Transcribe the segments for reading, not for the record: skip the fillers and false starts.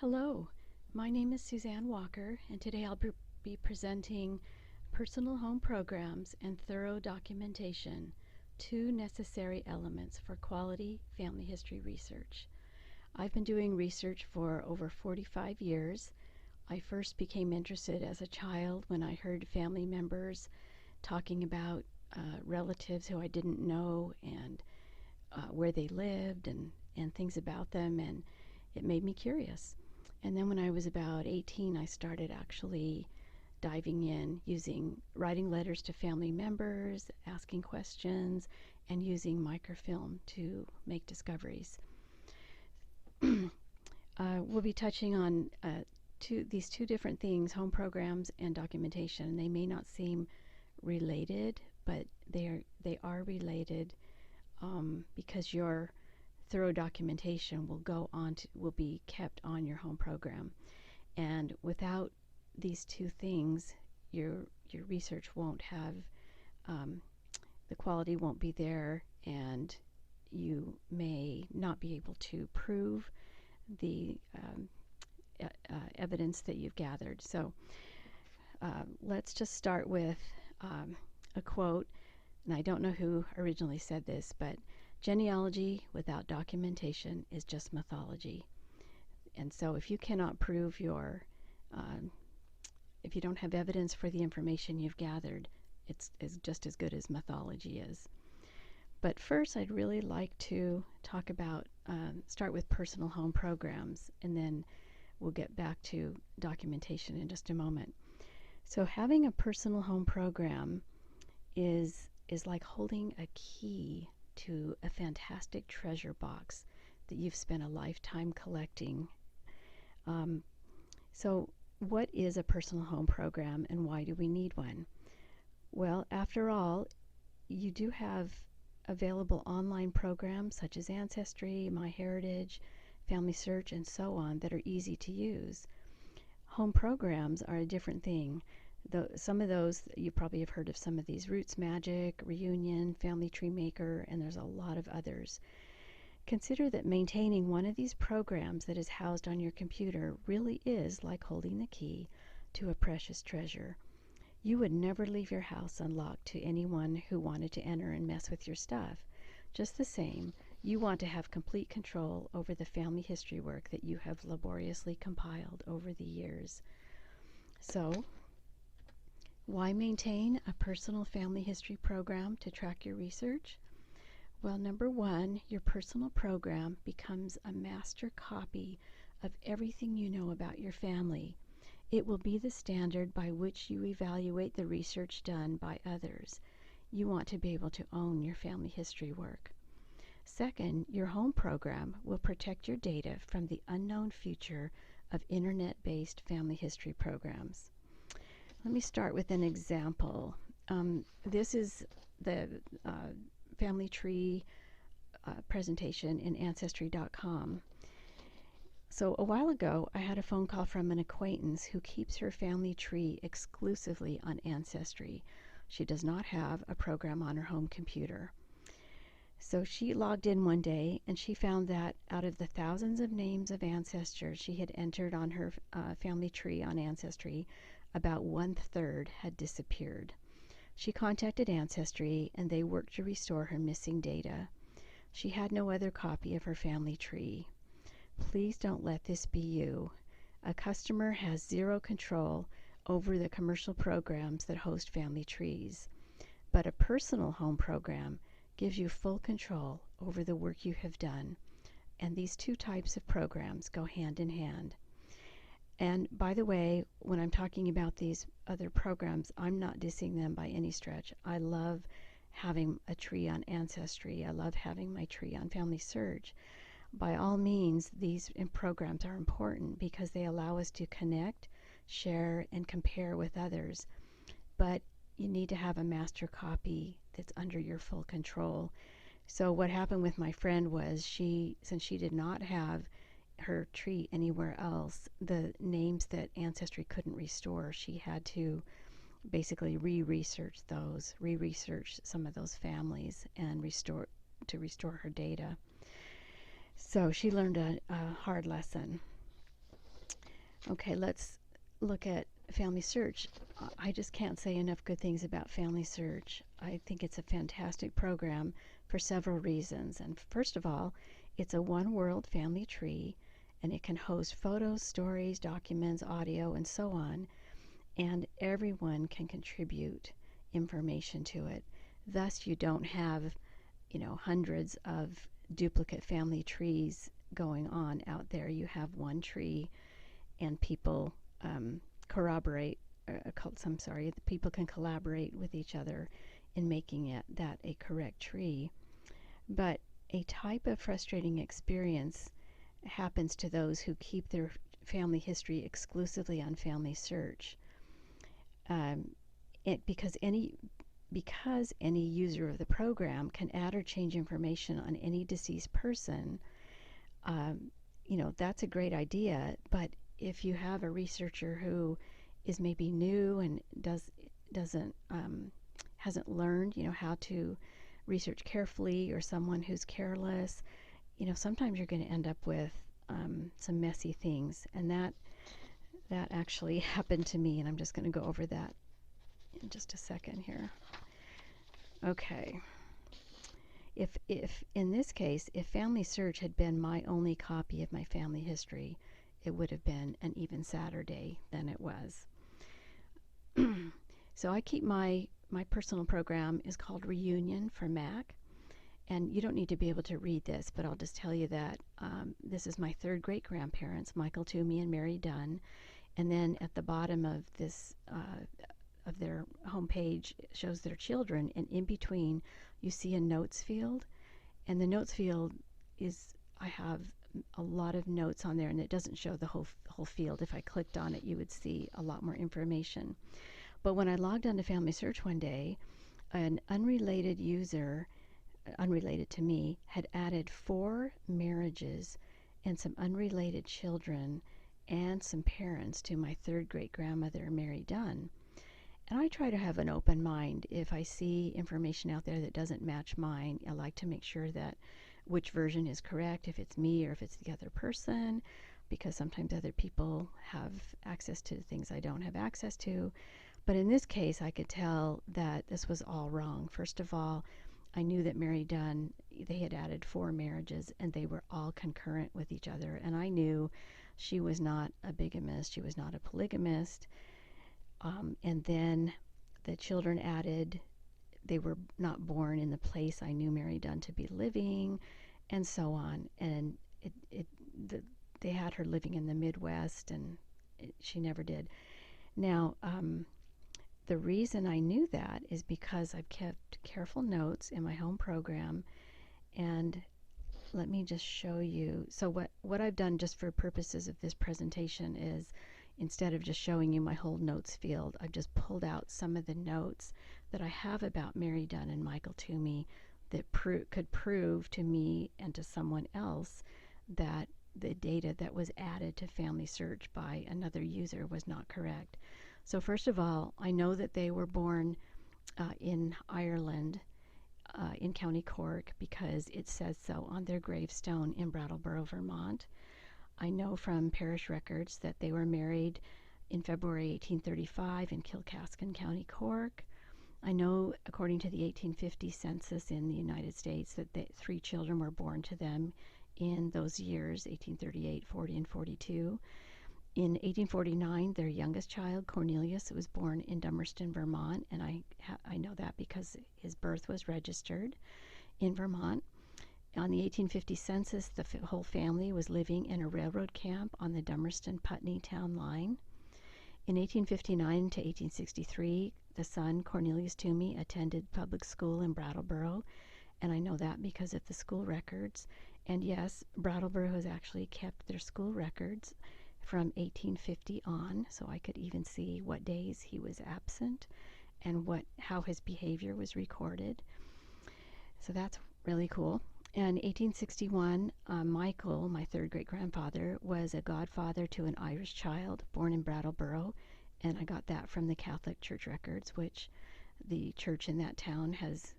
Hello, my name is Suzanne Walker, and today I'll be presenting Personal Home Programs and Thorough Documentation, two necessary elements for quality family history research. I've been doing research for over 45 years. I first became interested as a child when I heard family members talking about relatives who I didn't know and where they lived and things about them, and it made me curious. And then when I was about 18, I started actually diving in, writing letters to family members, asking questions, and using microfilm to make discoveries. We'll be touching on these two different things, home programs and documentation. They may not seem related, but they are related because your thorough documentation will be kept on your home program, and without these two things, your research won't have the quality won't be there, and you may not be able to prove the evidence that you've gathered. So let's just start with a quote, and I don't know who originally said this, but genealogy without documentation is just mythology. And so if you cannot prove if you don't have evidence for the information you've gathered, it's just as good as mythology is. But first, I'd really like to talk about, start with personal home programs, and then we'll get back to documentation in just a moment. So having a personal home program is like holding a key to a fantastic treasure box that you've spent a lifetime collecting. So what is a personal home program, and why do we need one? Well, after all, you do have available online programs such as Ancestry, MyHeritage, Family Search, and so on that are easy to use. Home programs are a different thing. Some of those, you probably have heard of some of these, RootsMagic, Reunion, Family Tree Maker, and there's a lot of others. Consider that maintaining one of these programs that is housed on your computer really is like holding the key to a precious treasure. You would never leave your house unlocked to anyone who wanted to enter and mess with your stuff. Just the same, you want to have complete control over the family history work that you have laboriously compiled over the years. So, why maintain a personal family history program to track your research? Well, number one, your personal program becomes a master copy of everything you know about your family. It will be the standard by which you evaluate the research done by others. You want to be able to own your family history work. Second, your home program will protect your data from the unknown future of internet-based family history programs. Let me start with an example. This is the family tree presentation in Ancestry.com. So a while ago, I had a phone call from an acquaintance who keeps her family tree exclusively on Ancestry. She does not have a program on her home computer. So she logged in one day, and she found that out of the thousands of names of ancestors she had entered on her family tree on Ancestry, about 1/3 had disappeared. She contacted Ancestry, and they worked to restore her missing data. She had no other copy of her family tree. Please don't let this be you. A customer has zero control over the commercial programs that host family trees, but a personal home program gives you full control over the work you have done, and these two types of programs go hand in hand. And by the way, when I'm talking about these other programs, I'm not dissing them by any stretch. I love having a tree on Ancestry. I love having my tree on Family Search. By all means, these programs are important because they allow us to connect, share, and compare with others. But you need to have a master copy that's under your full control. So what happened with my friend was since she did not have her tree anywhere else, the names that Ancestry couldn't restore, she had to basically re-research some of those families and restore her data. So she learned a hard lesson. Okay, let's look at Family Search. I just can't say enough good things about Family Search. I think it's a fantastic program for several reasons. And first of all, it's a one world family tree, and it can host photos, stories, documents, audio, and so on. And everyone can contribute information to it. Thus, you don't have, hundreds of duplicate family trees going on out there. You have one tree, and people corroborate. People can collaborate with each other in making that a correct tree. But a type of frustrating experience happens to those who keep their family history exclusively on Family Search. Um, because any user of the program can add or change information on any deceased person, that's a great idea. But if you have a researcher who is maybe new and doesn't hasn't learned, how to research carefully, or someone who's careless, sometimes you're going to end up with some messy things, and that actually happened to me, and I'm just going to go over that in just a second here. Okay. If in this case, if Family Search had been my only copy of my family history, it would have been an even sadder day than it was. So I keep my personal program is called Reunion for Mac, and you don't need to be able to read this, but I'll just tell you that this is my third great grandparents, Michael Toomey and Mary Dunn, and then at the bottom of this of their homepage shows their children, and in between you see a notes field, and the notes field is, I have a lot of notes on there, and it doesn't show the whole field. If I clicked on it, you would see a lot more information. But when I logged onto Family Search one day, an unrelated user, unrelated to me, had added 4 marriages and some unrelated children and some parents to my third great grandmother, Mary Dunn. And I try to have an open mind. If I see information out there that doesn't match mine, I like to make sure that which version is correct, if it's me or if it's the other person, because sometimes other people have access to things I don't have access to. But in this case, I could tell that this was all wrong. First of all, I knew that Mary Dunn, they had added 4 marriages, and they were all concurrent with each other. And I knew she was not a bigamist. She was not a polygamist. And then the children added, they were not born in the place I knew Mary Dunn to be living, and so on. And they had her living in the Midwest, and she never did. Now, the reason I knew that is because I've kept careful notes in my home program, and let me just show you. So what I've done, just for purposes of this presentation, is instead of just showing you my whole notes field, I've just pulled out some of the notes that I have about Mary Dunn and Michael Toomey that could prove to me and to someone else that the data that was added to Family Search by another user was not correct. So first of all, I know that they were born in Ireland, in County Cork, because it says so on their gravestone in Brattleboro, Vermont. I know from parish records that they were married in February 1835 in Kilcascan, County Cork. I know, according to the 1850 census in the United States, that 3 children were born to them in those years, 1838, 40, and 42. In 1849, their youngest child, Cornelius, was born in Dummerston, Vermont, and I know that because his birth was registered in Vermont. On the 1850 census, the whole family was living in a railroad camp on the Dummerston-Putney town line. In 1859 to 1863, the son, Cornelius Toomey, attended public school in Brattleboro, and I know that because of the school records. And yes, Brattleboro has actually kept their school records from 1850 on, so I could even see what days he was absent and how his behavior was recorded. So that's really cool. In 1861, Michael, my third great-grandfather, was a godfather to an Irish child born in Brattleboro, and I got that from the Catholic Church records, which the church in that town has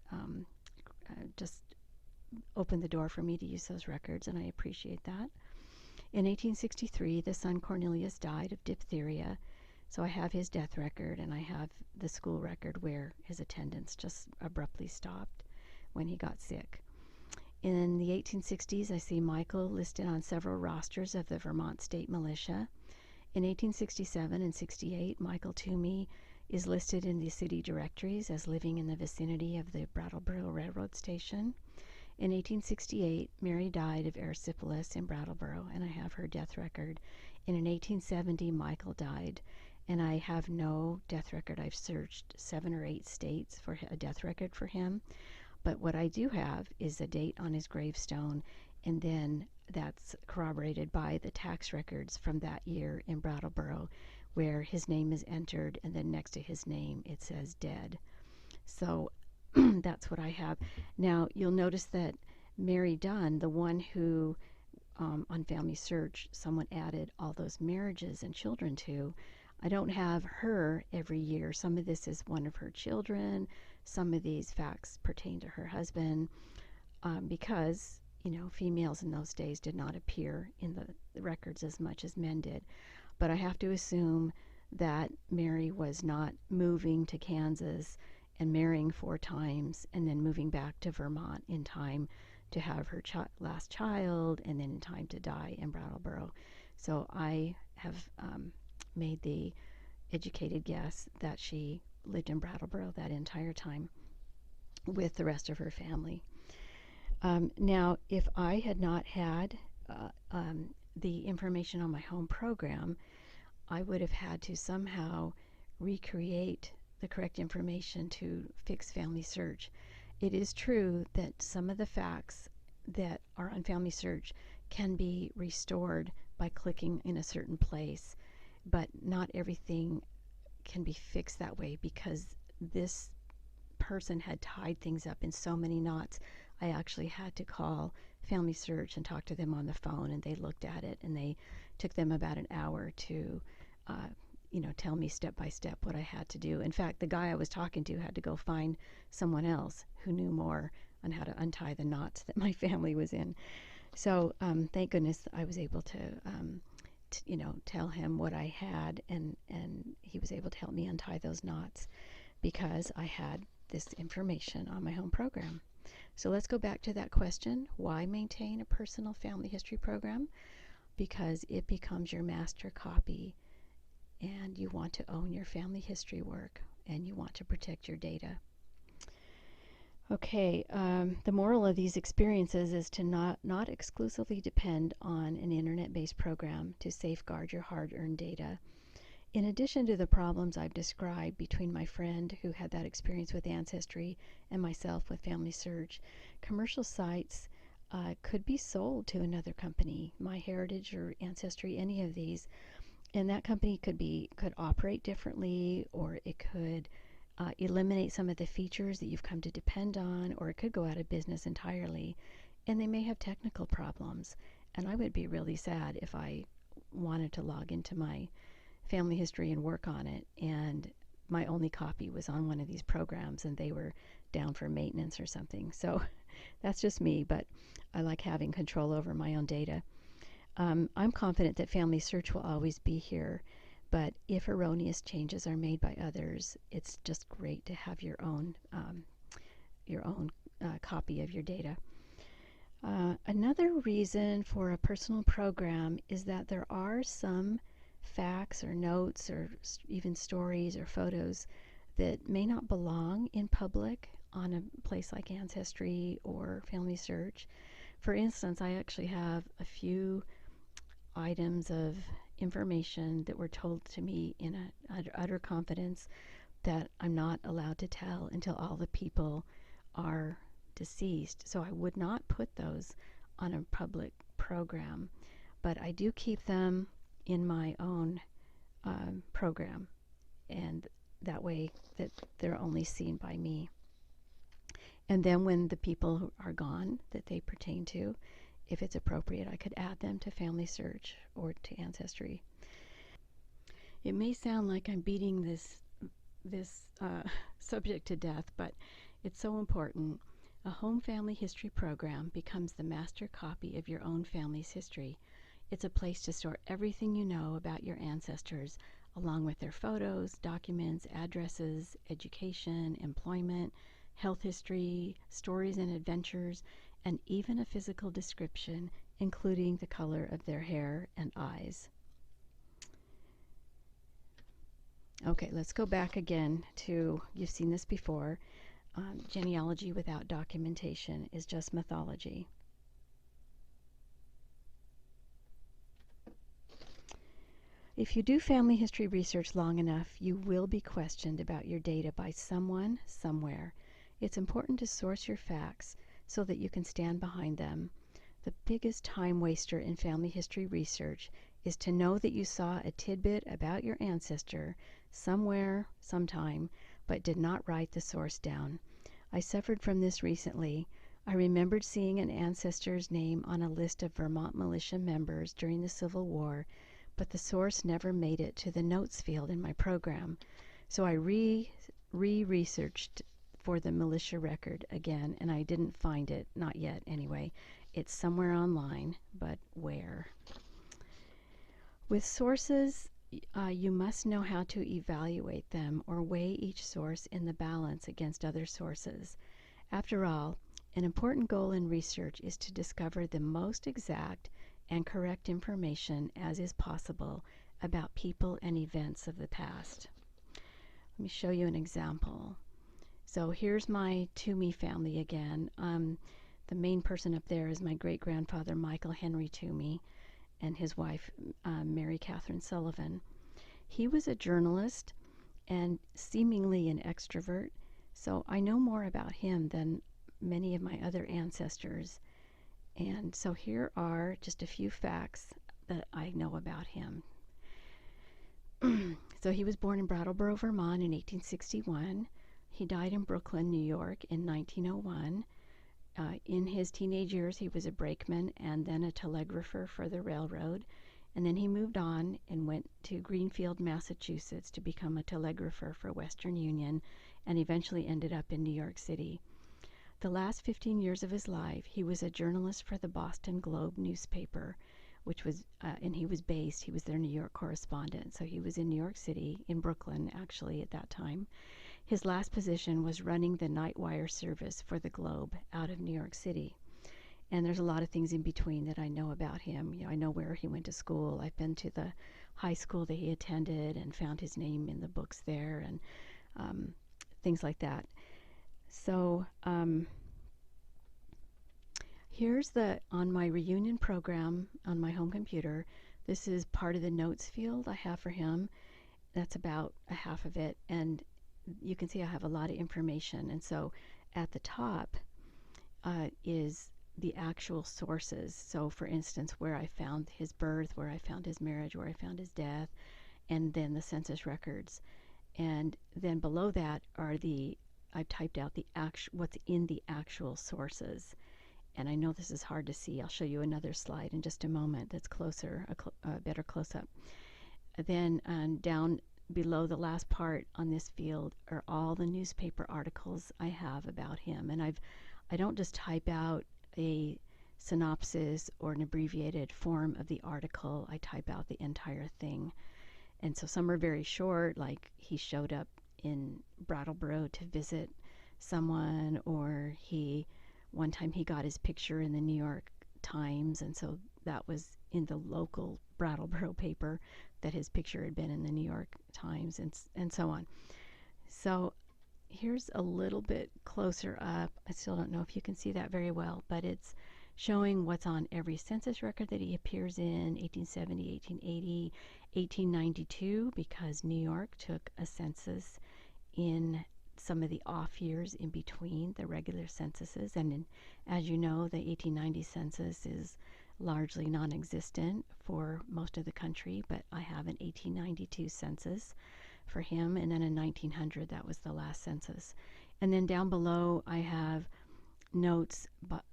just opened the door for me to use those records, and I appreciate that. In 1863, the son Cornelius died of diphtheria, so I have his death record, and I have the school record where his attendance just abruptly stopped when he got sick. In the 1860s, I see Michael listed on several rosters of the Vermont State Militia. In 1867 and 68, Michael Toomey is listed in the city directories as living in the vicinity of the Brattleboro Railroad Station. In 1868, Mary died of erysipelas in Brattleboro, and I have her death record. And in 1870, Michael died, and I have no death record. I've searched 7 or 8 states for a death record for him. But what I do have is a date on his gravestone, and then that's corroborated by the tax records from that year in Brattleboro, where his name is entered, and then next to his name it says dead. So that's what I have. Now, you'll notice that Mary Dunn, the one who on Family Search someone added all those marriages and children to, I don't have her every year. Some of this is one of her children. Some of these facts pertain to her husband, because, females in those days did not appear in the records as much as men did. But I have to assume that Mary was not moving to Kansas and marrying 4 times and then moving back to Vermont in time to have her last child and then in time to die in Brattleboro. So I have made the educated guess that she lived in Brattleboro that entire time with the rest of her family. Now, if I had not had the information on my home program, I would have had to somehow recreate the correct information to fix Family Search. It is true that some of the facts that are on Family Search can be restored by clicking in a certain place, but not everything can be fixed that way because this person had tied things up in so many knots. I actually had to call Family Search and talk to them on the phone, and they looked at it, and they took them about an hour to tell me step by step what I had to do. In fact, the guy I was talking to had to go find someone else who knew more on how to untie the knots that my family was in. So thank goodness I was able to tell him what I had, and he was able to help me untie those knots because I had this information on my home program. So let's go back to that question. Why maintain a personal family history program? Because it becomes your master copy, and you want to own your family history work, and you want to protect your data. Okay, the moral of these experiences is to not exclusively depend on an internet-based program to safeguard your hard-earned data. In addition to the problems I've described between my friend who had that experience with Ancestry and myself with Family Search, commercial sites could be sold to another company, MyHeritage or Ancestry, any of these, and that company could operate differently, or it could eliminate some of the features that you've come to depend on, or it could go out of business entirely, and they may have technical problems. And I would be really sad if I wanted to log into my family history and work on it, and my only copy was on one of these programs and they were down for maintenance or something. So that's just me, but I like having control over my own data. I'm confident that Family Search will always be here, but if erroneous changes are made by others, it's just great to have your own copy of your data. Another reason for a personal program is that there are some facts or notes or even stories or photos that may not belong in public on a place like Ancestry or Family Search. For instance, I actually have a few items of information that were told to me in utter confidence that I'm not allowed to tell until all the people are deceased. So I would not put those on a public program, but I do keep them in my own program, and that way that they're only seen by me. And then when the people who are gone that they pertain to, if it's appropriate, I could add them to Family Search or to Ancestry. It may sound like I'm beating this subject to death, but it's so important. A home family history program becomes the master copy of your own family's history. It's a place to store everything you know about your ancestors, along with their photos, documents, addresses, education, employment, health history, stories and adventures, and even a physical description, including the color of their hair and eyes. Okay, let's go back again to, you've seen this before, genealogy without documentation is just mythology. If you do family history research long enough, you will be questioned about your data by someone, somewhere. It's important to source your facts so that you can stand behind them. The biggest time waster in family history research is to know that you saw a tidbit about your ancestor somewhere, sometime, but did not write the source down. I suffered from this recently. I remembered seeing an ancestor's name on a list of Vermont militia members during the Civil War, but the source never made it to the notes field in my program. So I researched for the militia record again, and I didn't find it, not yet anyway. It's somewhere online, but where? With sources, you must know how to evaluate them or weigh each source in the balance against other sources. After all, an important goal in research is to discover the most exact and correct information as is possible about people and events of the past. Let me show you an example. So here's my Toomey family again. The main person up there is my great-grandfather Michael Henry Toomey and his wife Mary Catherine Sullivan. He was a journalist and seemingly an extrovert, so I know more about him than many of my other ancestors. And so here are just a few facts that I know about him. So he was born in Brattleboro, Vermont in 1861. He died in Brooklyn, New York in 1901. In his teenage years, he was a brakeman and then a telegrapher for the railroad. And then he moved on and went to Greenfield, Massachusetts to become a telegrapher for Western Union and eventually ended up in New York City. The last 15 years of his life, he was a journalist for the Boston Globe newspaper, which was, and he was their New York correspondent. So he was in New York City, in Brooklyn actually at that time. His last position was running the night wire service for the Globe out of New York City. And there's a lot of things in between that I know about him. You know, I know where he went to school. I've been to the high school that he attended and found his name in the books there and things like that. So here's on my reunion program on my home computer. This is part of the notes field I have for him. That's about a half of it. And you can see I have a lot of information. And so at the top is the actual sources. So for instance, where I found his birth, where I found his marriage, where I found his death, and then the census records. And then below that are I've typed out what's in the actual sources. And I know this is hard to see. I'll show you another slide in just a moment that's closer, a better close-up. Then down below the last part on this field are all the newspaper articles I have about him. And I don't just type out a synopsis or an abbreviated form of the article. I type out the entire thing. And so some are very short, like he showed up in Brattleboro to visit someone, or one time he got his picture in the New York Times, and so that was in the local Brattleboro paper that his picture had been in the New York Times, and so on. So here's a little bit closer up. I still don't know if you can see that very well, but it's showing what's on every census record that he appears in, 1870, 1880, 1892, because New York took a census in some of the off years in between the regular censuses. And as you know, the 1890 census is largely non-existent for most of the country, but I have an 1892 census for him, and then in 1900 that was the last census. And then down below I have notes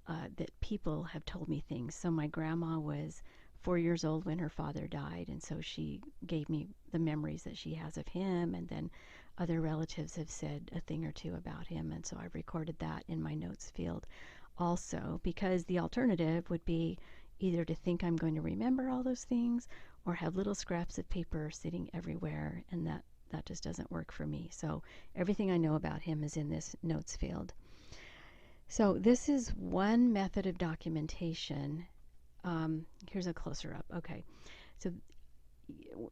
that people have told me things. So my grandma was 4 years old when her father died, and so she gave me the memories that she has of him, and then other relatives have said a thing or two about him, and so I've recorded that in my notes field also, because the alternative would be either to think I'm going to remember all those things or have little scraps of paper sitting everywhere, and that just doesn't work for me. So everything I know about him is in this notes field. So this is one method of documentation. Here's a closer up. Okay, so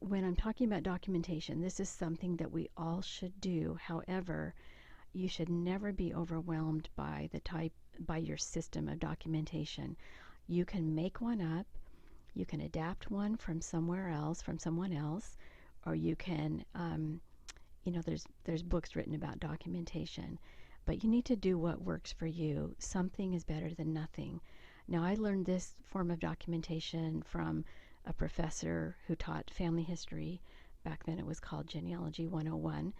when I'm talking about documentation, this is something that we all should do. However, you should never be overwhelmed by your system of documentation. You can make one up, you can adapt one from somewhere else, from someone else, or you can, there's books written about documentation, but you need to do what works for you. Something is better than nothing. Now, I learned this form of documentation from a professor who taught family history. Back then it was called Genealogy 101.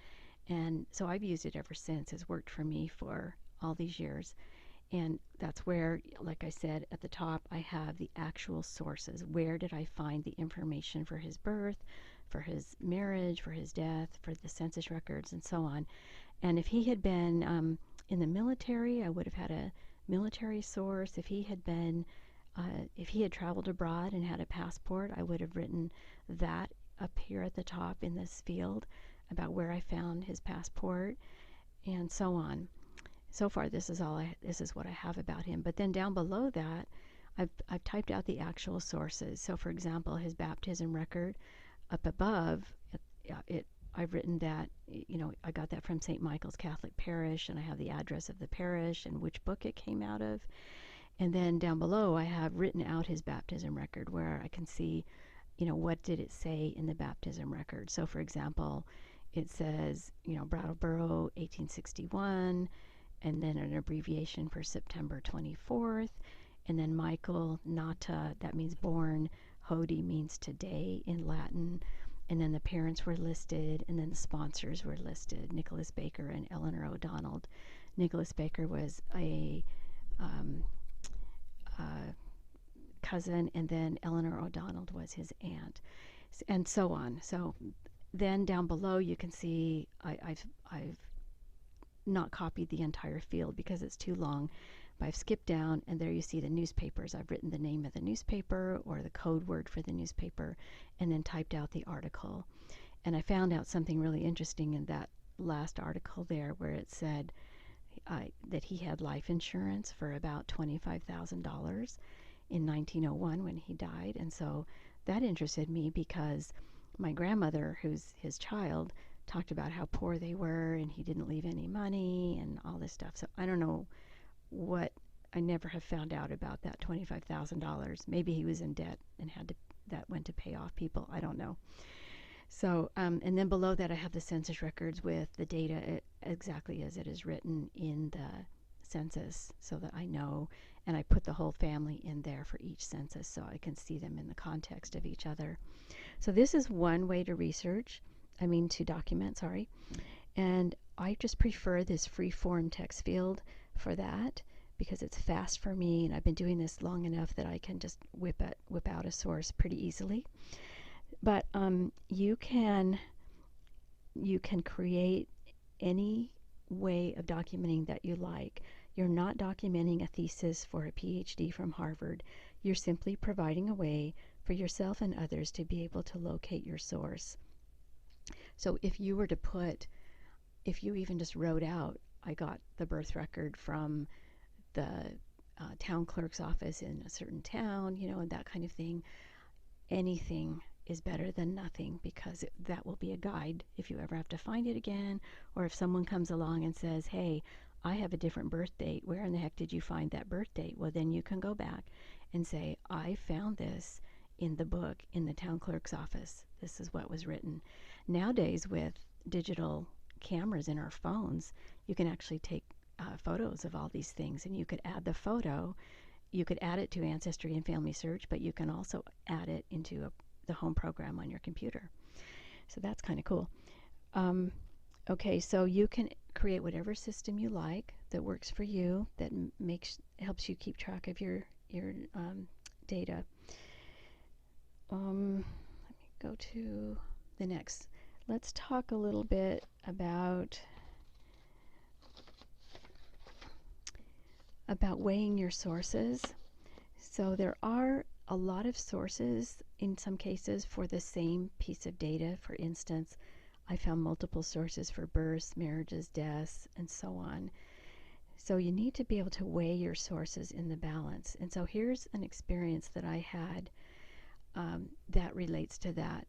And so I've used it ever since. It's worked for me for all these years. And that's where, like I said at the top, I have the actual sources. Where did I find the information for his birth, for his marriage, for his death, for the census records, and so on. And if he had been in the military, I would have had a military source. If he had traveled abroad and had a passport, I would have written that up here at the top in this field about where I found his passport, and so on. So far, this is what I have about him. But then down below that, I've typed out the actual sources. So, for example, his baptism record up above, I've written that, I got that from St. Michael's Catholic Parish, and I have the address of the parish and which book it came out of. And then down below, I have written out his baptism record where I can see, what did it say in the baptism record. So, for example, it says, Brattleboro, 1861, and then an abbreviation for September 24th, and then Michael, Nata, that means born, Hodi means today in Latin, and then the parents were listed, and then the sponsors were listed, Nicholas Baker and Eleanor O'Donnell. Nicholas Baker was a cousin, and then Eleanor O'Donnell was his aunt, and so on. So then down below you can see I've not copied the entire field because it's too long, but I've skipped down, and there you see the newspapers. I've written the name of the newspaper or the code word for the newspaper, and then typed out the article. And I found out something really interesting in that last article there, where it said that he had life insurance for about $25,000 in 1901 when he died. And so that interested me because my grandmother, who's his child, talked about how poor they were and he didn't leave any money and all this stuff. So I don't know what, I never have found out about that $25,000. Maybe he was in debt and that went to pay off people. I don't know. So, and then below that I have the census records with the data exactly as it is written in the census, so that I know, and I put the whole family in there for each census so I can see them in the context of each other. So this is one way to document, and I just prefer this free form text field for that because it's fast for me, and I've been doing this long enough that I can just whip out a source pretty easily. But you can create any way of documenting that you like. You're not documenting a thesis for a PhD from Harvard. You're simply providing a way for yourself and others to be able to locate your source. So if you even just wrote out, I got the birth record from the town clerk's office in a certain town, and that kind of thing, anything is better than nothing, because that will be a guide if you ever have to find it again, or if someone comes along and says, hey, I have a different birth date, where in the heck did you find that birth date? Well, then you can go back and say, I found this in the book in the town clerk's office. This is what was written. Nowadays, with digital cameras in our phones, you can actually take photos of all these things, and you could add the photo. You could add it to Ancestry and Family Search, but you can also add it into the home program on your computer. So that's kind of cool. Okay, so you can create whatever system you like that works for you, that helps you keep track of your data. Let me go to the next. Let's talk a little bit about weighing your sources. So there are a lot of sources in some cases for the same piece of data. For instance, I found multiple sources for births, marriages, deaths, and so on. So you need to be able to weigh your sources in the balance. And so here's an experience that I had that relates to that.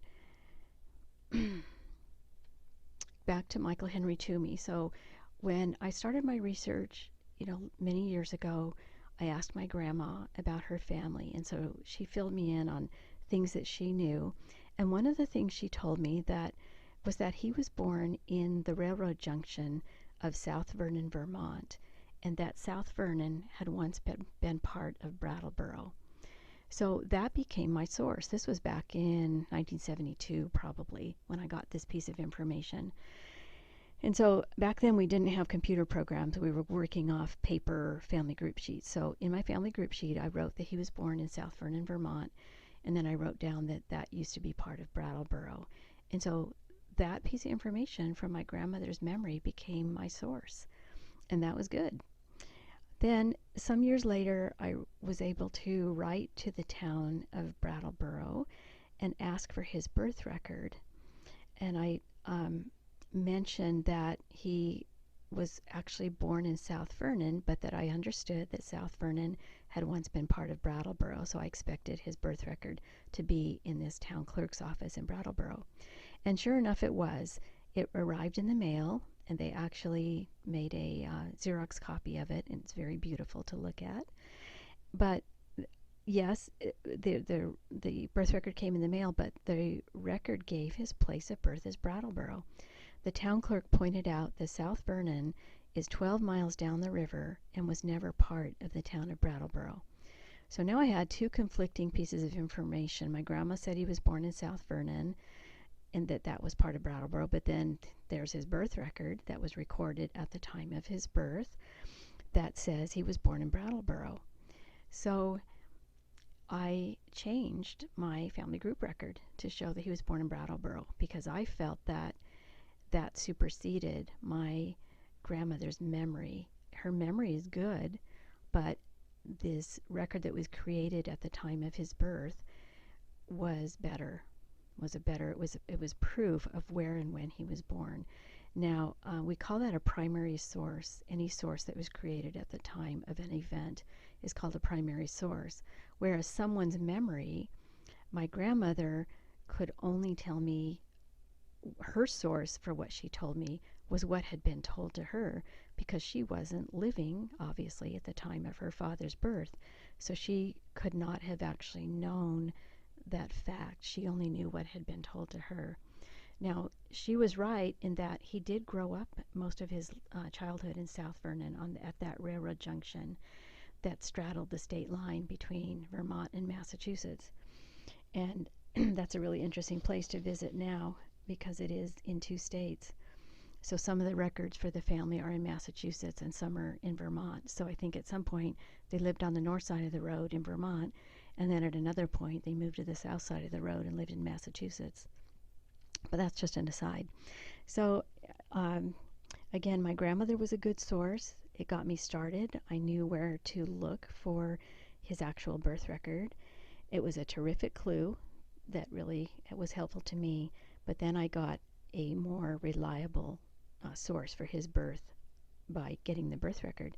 Back to Michael Henry Toomey. So when I started my research, many years ago, I asked my grandma about her family, and so she filled me in on things that she knew. And one of the things she told me was that he was born in the railroad junction of South Vernon, Vermont, and that South Vernon had once been part of Brattleboro. So that became my source. This was back in 1972, probably, when I got this piece of information. And so back then we didn't have computer programs. We were working off paper family group sheets. So in my family group sheet, I wrote that he was born in South Vernon, Vermont, and then I wrote down that that used to be part of Brattleboro. And so that piece of information from my grandmother's memory became my source, and that was good. Then some years later, I was able to write to the town of Brattleboro and ask for his birth record. And I mentioned that he was actually born in South Vernon, but that I understood that South Vernon had once been part of Brattleboro, so I expected his birth record to be in this town clerk's office in Brattleboro. And sure enough, it was. It arrived in the mail, and they actually made a Xerox copy of it, and it's very beautiful to look at. But yes, the birth record came in the mail, but the record gave his place of birth as Brattleboro. The town clerk pointed out that South Vernon is 12 miles down the river and was never part of the town of Brattleboro. So now I had two conflicting pieces of information. My grandma said he was born in South Vernon and that was part of Brattleboro, but then there's his birth record that was recorded at the time of his birth that says he was born in Brattleboro. So I changed my family group record to show that he was born in Brattleboro because I felt that superseded my grandmother's memory. Her memory is good, but this record that was created at the time of his birth was better. It was proof of where and when he was born. Now, we call that a primary source. Any source that was created at the time of an event is called a primary source. Whereas someone's memory, my grandmother could only tell me her source for what she told me was what had been told to her, because she wasn't living, obviously, at the time of her father's birth. So she could not have actually known that fact. She only knew what had been told to her. Now, she was right in that he did grow up most of his childhood in South Vernon at that railroad junction that straddled the state line between Vermont and Massachusetts. And that's a really interesting place to visit now because it is in two states. So some of the records for the family are in Massachusetts and some are in Vermont. So I think at some point they lived on the north side of the road in Vermont, and then at another point they moved to the south side of the road and lived in Massachusetts. But that's just an aside. So again, my grandmother was a good source. It got me started. I knew where to look for his actual birth record. It was a terrific clue that really was helpful to me. But then I got a more reliable source for his birth by getting the birth record.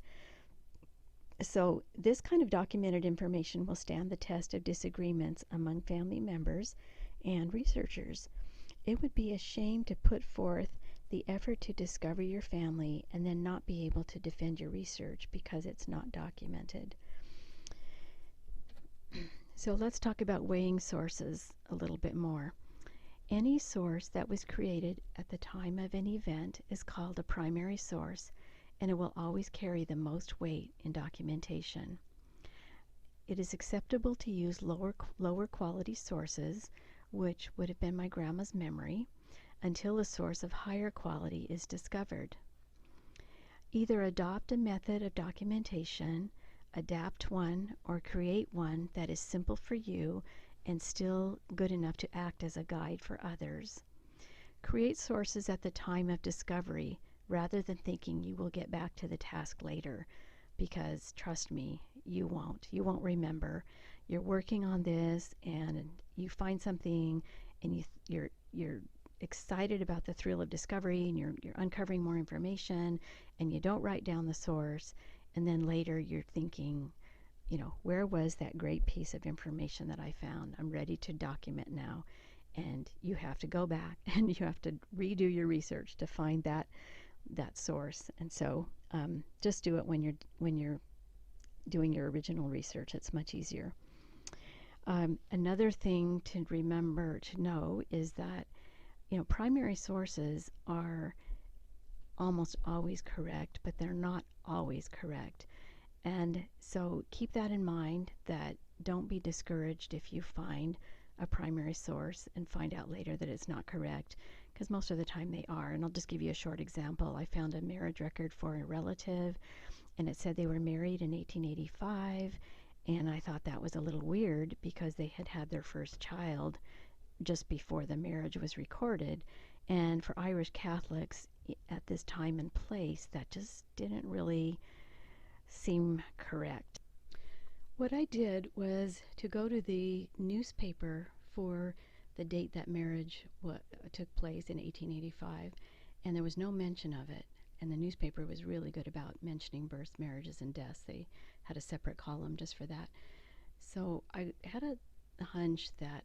So this kind of documented information will stand the test of disagreements among family members and researchers. It would be a shame to put forth the effort to discover your family and then not be able to defend your research because it's not documented. So let's talk about weighing sources a little bit more. Any source that was created at the time of an event is called a primary source, and it will always carry the most weight in documentation. It is acceptable to use lower quality sources, which would have been my grandma's memory, until a source of higher quality is discovered. Either adopt a method of documentation, adapt one, or create one that is simple for you and still good enough to act as a guide for others. Create sources at the time of discovery rather than thinking you will get back to the task later, because trust me, you won't. You won't remember. you're working on this and you find something and you're excited about the thrill of discovery and you're uncovering more information and you don't write down the source, and then later you're thinking, where was that great piece of information that I found? I'm ready to document now. And you have to go back and you have to redo your research to find that source. And so just do it when you're doing your original research. It's much easier. Another thing to remember to know is that primary sources are almost always correct, but they're not always correct. And so keep that in mind, that don't be discouraged if you find a primary source and find out later that it's not correct, because most of the time they are. And I'll just give you a short example. I found a marriage record for a relative, and it said they were married in 1885, and I thought that was a little weird because they had had their first child just before the marriage was recorded. And for Irish Catholics at this time and place, that just didn't really seem correct. What I did was to go to the newspaper for the date that marriage took place in 1885, and there was no mention of it. And the newspaper was really good about mentioning births, marriages, and deaths. They had a separate column just for that. So I had a hunch that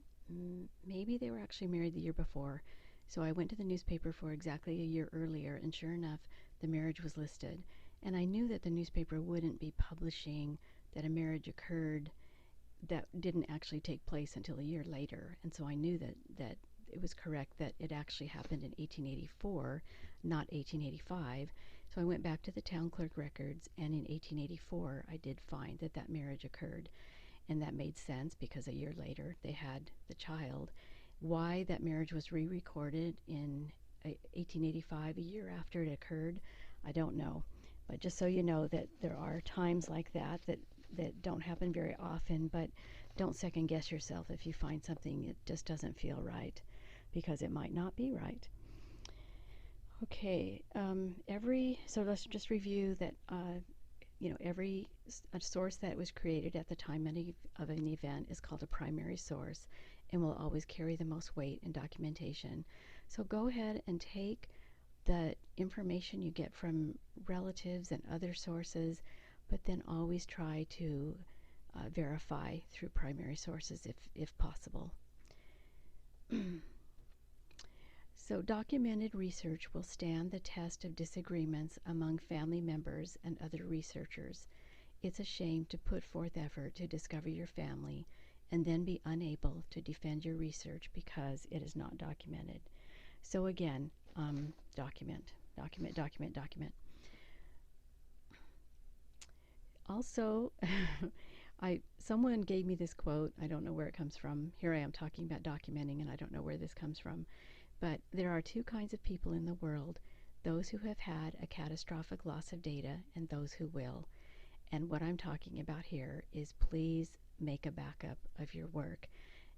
maybe they were actually married the year before. So I went to the newspaper for exactly a year earlier, and sure enough, the marriage was listed. And I knew that the newspaper wouldn't be publishing that a marriage occurred that didn't actually take place until a year later. And so I knew that it was correct that it actually happened in 1884, not 1885. So I went back to the town clerk records, and in 1884 I did find that marriage occurred. And that made sense because a year later they had the child. Why that marriage was re-recorded in 1885, a year after it occurred, I don't know. But just so you know that there are times like that don't happen very often, but don't second guess yourself if you find something it just doesn't feel right, because it might not be right. Okay, so let's just review that every source that was created at the time of an event is called a primary source and will always carry the most weight in documentation. So go ahead and take the information you get from relatives and other sources, but then always try to verify through primary sources if possible. So documented research will stand the test of disagreements among family members and other researchers. It's a shame to put forth effort to discover your family and then be unable to defend your research because it is not documented. So again, document. Also, someone gave me this quote. I don't know where it comes from. Here I am talking about documenting, and I don't know where this comes from. But there are two kinds of people in the world: those who have had a catastrophic loss of data and those who will. And what I'm talking about here is, please make a backup of your work.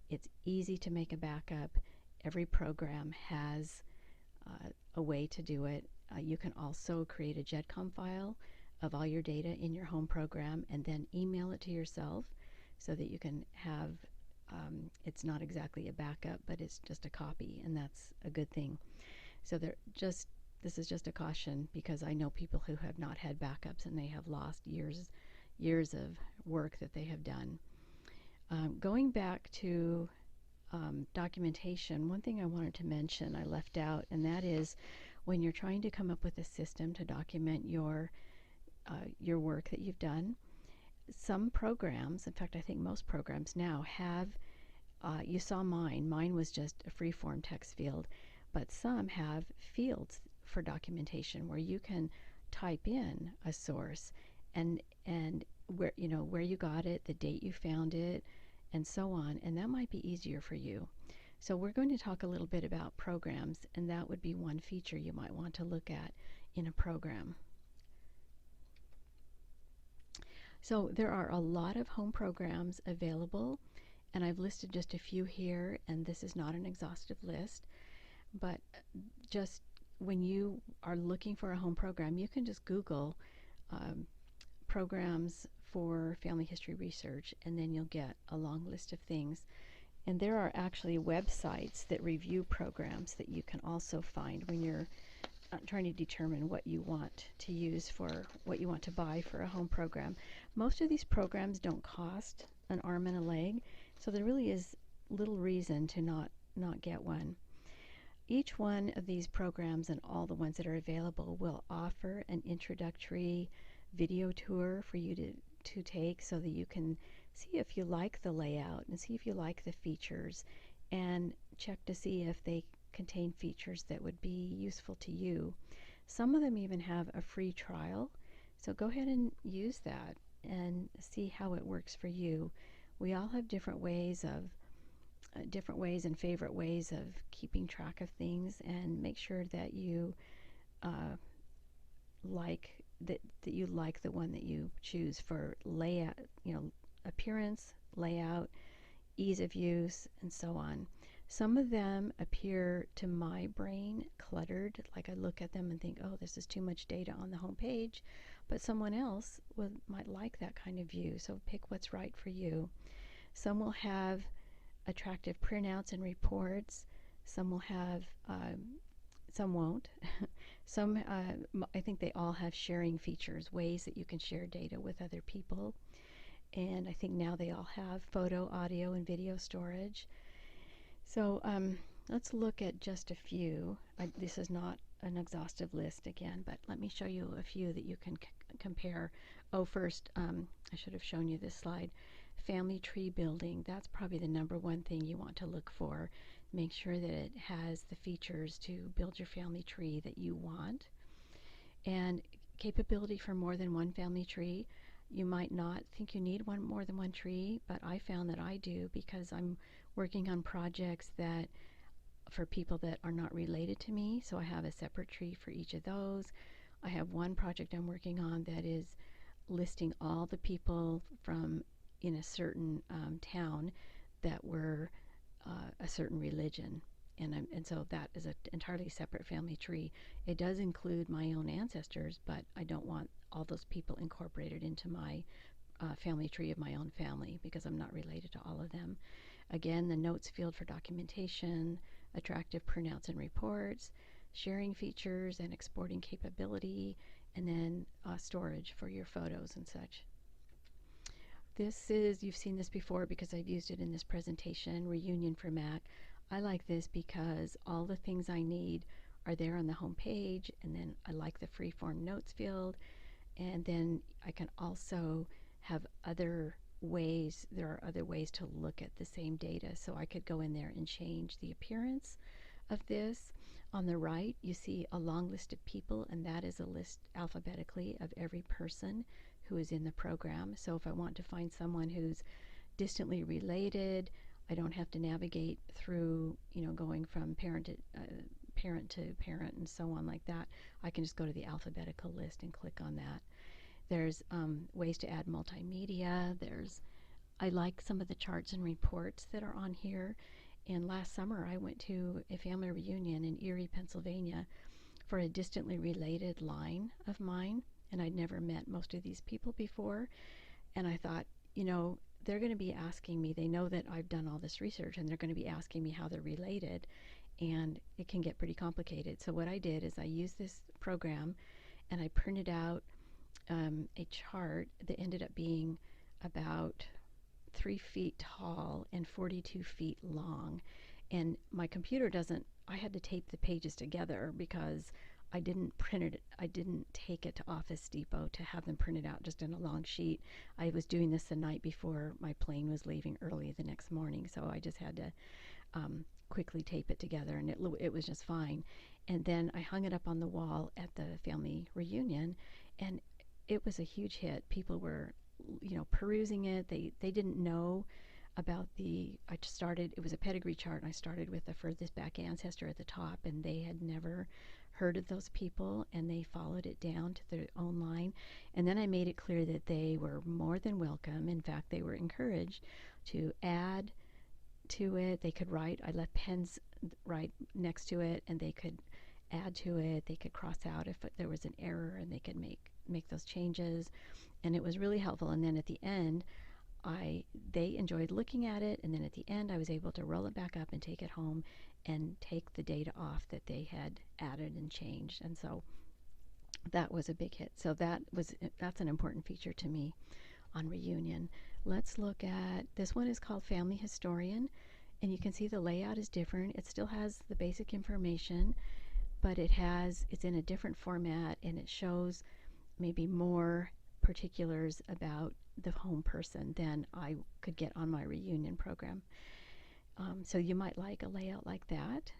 It's easy to make a backup. Every program has a way to do it. You can also create a JEDCOM file of all your data in your home program and then email it to yourself so that you can have it's not exactly a backup, but it's just a copy, and that's a good thing. So this is just a caution, because I know people who have not had backups and they have lost years of work that they have done. Going back to documentation, one thing I wanted to mention I left out, and that is when you're trying to come up with a system to document your work that you've done. Some programs, in fact I think most programs now have, you saw mine was just a free-form text field, but some have fields for documentation where you can type in a source and where you got it, the date you found it, and so on, and that might be easier for you. So we're going to talk a little bit about programs, and that would be one feature you might want to look at in a program. So there are a lot of home programs available, and I've listed just a few here, and this is not an exhaustive list, but just when you are looking for a home program, you can just Google programs for family history research, and then you'll get a long list of things. And there are actually websites that review programs that you can also find when you're trying to determine what you want to use for what you want to buy for a home program. Most of these programs don't cost an arm and a leg, so there really is little reason to not get one. Each one of these programs and all the ones that are available will offer an introductory video tour for you to take so that you can see if you like the layout and see if you like the features and check to see if they contain features that would be useful to you. Some of them even have a free trial, so go ahead and use that and see how it works for you. We all have different ways and favorite ways of keeping track of things, and make sure that you like the one that you choose for layout, appearance, layout, ease of use, and so on. Some of them appear to my brain cluttered, like I look at them and think, oh, this is too much data on the home page, but someone else might like that kind of view, so pick what's right for you. Some will have attractive printouts and reports. Some will have, some won't. Some, I think they all have sharing features, ways that you can share data with other people. And I think now they all have photo, audio, and video storage. So let's look at just a few. This is not an exhaustive list again, but let me show you a few that you can compare. Oh, first, I should have shown you this slide. Family tree building. That's probably the number one thing you want to look for. Make sure that it has the features to build your family tree that you want. And capability for more than one family tree. You might not think you need more than one tree, but I found that I do, because I'm working on projects that for people that are not related to me, so I have a separate tree for each of those. I have one project I'm working on that is listing all the people from in a certain town that were a certain religion, and so that is an entirely separate family tree. It does include my own ancestors, but I don't want all those people incorporated into my family tree of my own family, because I'm not related to all of them. Again, the notes field for documentation, attractive printouts and reports, sharing features and exporting capability, and then storage for your photos and such. This is, you've seen this before because I've used it in this presentation, Reunion for Mac. I like this because all the things I need are there on the home page, and then I like the freeform notes field, and then I can also have other ways, there are other ways to look at the same data, so I could go in there and change the appearance of this. On the right, you see a long list of people, and that is a list alphabetically of every person who is in the program. So if I want to find someone who's distantly related, I don't have to navigate through, going from parent to parent and so on like that. I can just go to the alphabetical list and click on that. There's ways to add multimedia. I like some of the charts and reports that are on here. And last summer I went to a family reunion in Erie, Pennsylvania for a distantly related line of mine, and I'd never met most of these people before. And I thought, they're going to be asking me, they know that I've done all this research, and they're going to be asking me how they're related, and it can get pretty complicated. So what I did is I used this program and I printed out a chart that ended up being about 3 feet tall and 42 feet long. And my computer I had to tape the pages together because I didn't take it to Office Depot to have them printed out just in a long sheet. I was doing this the night before my plane was leaving early the next morning, so I just had to quickly tape it together, and it was just fine. And then I hung it up on the wall at the family reunion, and it was a huge hit. People were, perusing it. They didn't know about it was a pedigree chart, and I started with the furthest back ancestor at the top, and they had never heard of those people, and they followed it down to their own line. And then I made it clear that they were more than welcome. In fact, they were encouraged to add to it. They could write. I left pens right next to it, and they could add to it. They could cross out if there was an error, and they could make those changes. And it was really helpful. And then at the end, they enjoyed looking at it, and then at the end I was able to roll it back up and take it home and take the data off that they had added and changed. And so that was a big hit. So that's an important feature to me on Reunion. Let's look at this one. Is called Family Historian, and you can see the layout is different. It still has the basic information, but it's in a different format, and it shows maybe more particulars about the home person than I could get on my Reunion program. So you might like a layout like that.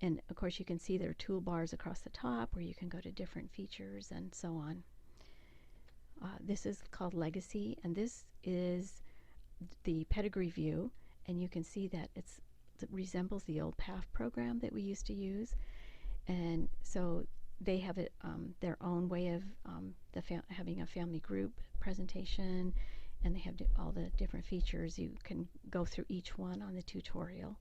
And of course you can see there are toolbars across the top where you can go to different features and so on. This is called Legacy, and this is the pedigree view, and you can see that it resembles the old PAF program that we used to use. And so they have their own way of having a family group presentation, and they have all the different features. You can go through each one on the tutorial.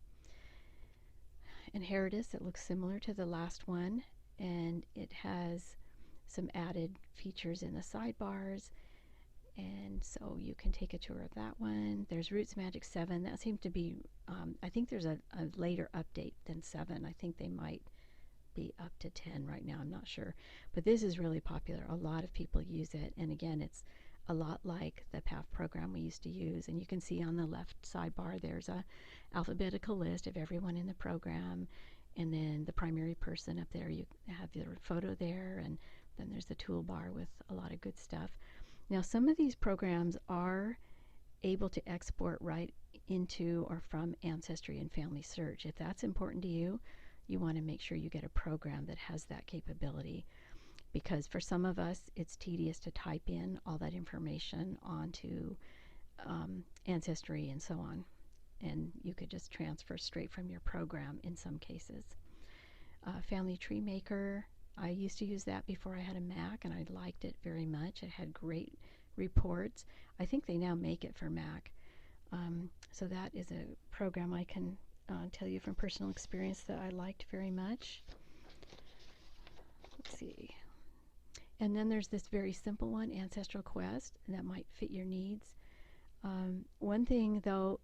Inheritance, it looks similar to the last one, and it has some added features in the sidebars, and so you can take a tour of that one. There's RootsMagic 7. That seems to be, I think there's a later update than 7. I think they might be up to 10 right now. I'm not sure. But this is really popular. A lot of people use it. And again, it's a lot like the PAF program we used to use. And you can see on the left sidebar there's a alphabetical list of everyone in the program. And then the primary person up there, you have your photo there. And then there's the toolbar with a lot of good stuff. Now, some of these programs are able to export right into or from Ancestry and Family Search. If that's important to you, you want to make sure you get a program that has that capability, because for some of us it's tedious to type in all that information onto Ancestry and so on, and you could just transfer straight from your program in some cases. Family Tree Maker, I used to use that before I had a Mac, and I liked it very much. It had great reports. I think they now make it for Mac. So that is a program I can tell you from personal experience that I liked very much. Let's see. And then there's this very simple one, Ancestral Quest, and that might fit your needs. One thing though,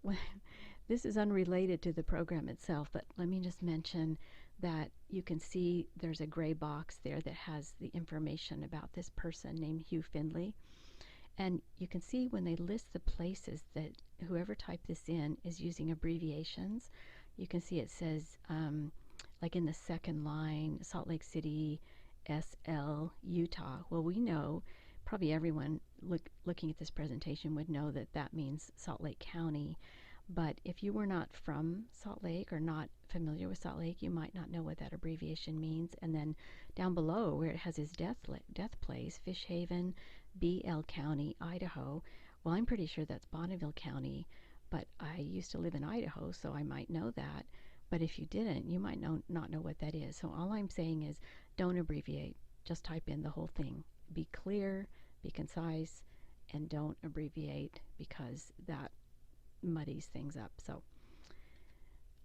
this is unrelated to the program itself, but let me just mention that you can see there's a gray box there that has the information about this person named Hugh Findlay. And you can see when they list the places that whoever typed this in is using abbreviations. You can see it says, like in the second line, Salt Lake City, SL, Utah. Well, we know, probably everyone looking at this presentation would know that that means Salt Lake County. But if you were not from Salt Lake or not familiar with Salt Lake, you might not know what that abbreviation means. And then down below where it has his death place, Fish Haven, BL County, Idaho. Well, I'm pretty sure that's Bonneville County, but I used to live in Idaho, so I might know that. But if you didn't, you might not know what that is. So all I'm saying is don't abbreviate. Just type in the whole thing. Be clear, be concise, and don't abbreviate, because that muddies things up. So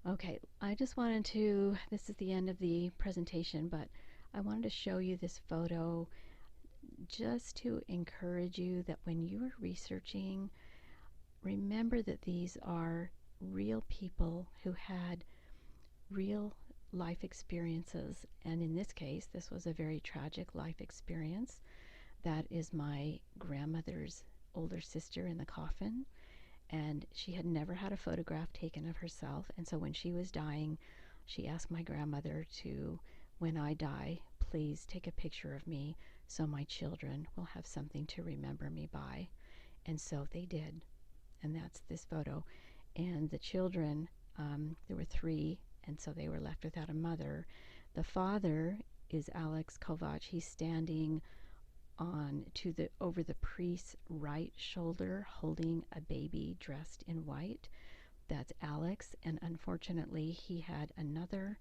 okay, I just wanted to, this is the end of the presentation, but I wanted to show you this photo just to encourage you that when you are researching, remember that these are real people who had real life experiences, and in this case this was a very tragic life experience. That is my grandmother's older sister in the coffin, and she had never had a photograph taken of herself, and so when she was dying she asked my grandmother to, when I die, please take a picture of me so my children will have something to remember me by. And so they did, and that's this photo. And the children, there were 3, and so they were left without a mother. The father is Alex Kovac. He's standing over the priest's right shoulder holding a baby dressed in white. That's Alex, and unfortunately he had another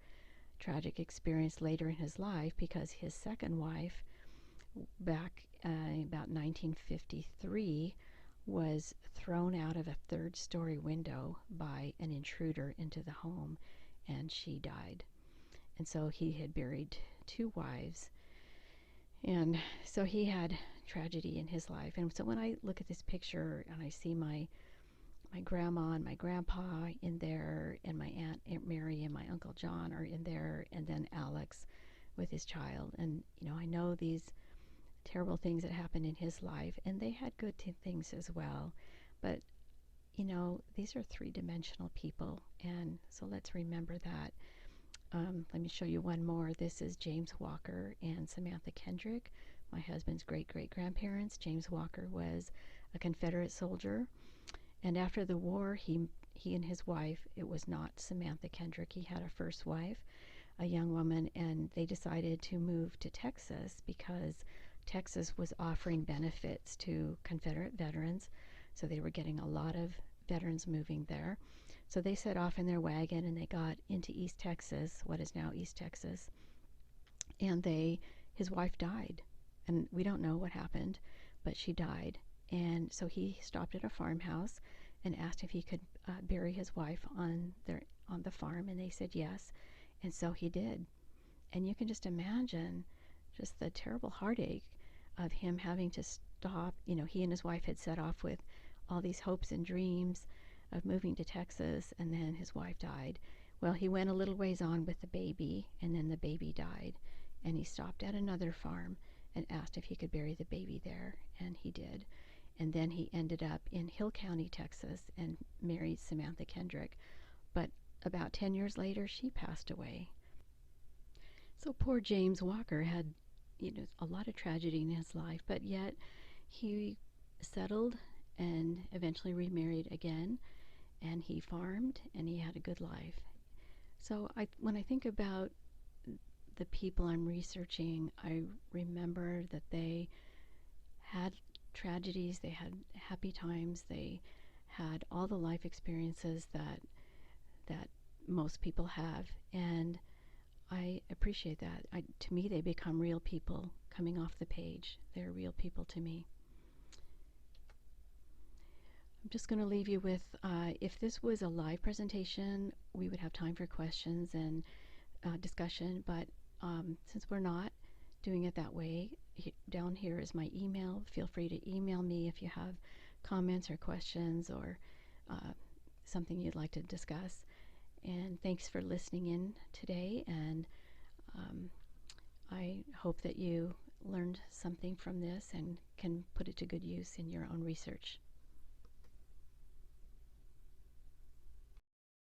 tragic experience later in his life, because his second wife back about 1953 was thrown out of a 3rd-story window by an intruder into the home, and she died. And so he had buried 2 wives. And so he had tragedy in his life. And so when I look at this picture and I see my grandma and my grandpa in there, and my Aunt Mary and my Uncle John are in there, and then Alex with his child. And, I know these terrible things that happened in his life, and they had good things as well. But, these are three-dimensional people, and so let's remember that. Let me show you one more. This is James Walker and Samantha Kendrick, my husband's great-great-grandparents. James Walker was a Confederate soldier, and after the war, he and his wife, it was not Samantha Kendrick, he had a first wife, a young woman, and they decided to move to Texas because Texas was offering benefits to Confederate veterans, so they were getting a lot of veterans moving there. So they set off in their wagon and they got into East Texas, what is now East Texas, and his wife died, and we don't know what happened, but she died. And so he stopped at a farmhouse and asked if he could bury his wife on the farm, and they said yes, and so he did. And you can just imagine just the terrible heartache of him having to stop. He and his wife had set off with all these hopes and dreams of moving to Texas, and then his wife died. Well, he went a little ways on with the baby, and then the baby died, and he stopped at another farm and asked if he could bury the baby there, and he did. And then he ended up in Hill County, Texas, and married Samantha Kendrick. But about 10 years later, she passed away. So poor James Walker had, a lot of tragedy in his life, but yet he settled and eventually remarried again, and he farmed, and he had a good life. So when I think about the people I'm researching, I remember that they had tragedies, they had happy times, they had all the life experiences that most people have, and I appreciate that. To me, they become real people coming off the page. They're real people to me. I'm just going to leave you with, if this was a live presentation, we would have time for questions and discussion, but since we're not doing it that way, down here is my email. Feel free to email me if you have comments or questions or something you'd like to discuss. And thanks for listening in today, and I hope that you learned something from this and can put it to good use in your own research.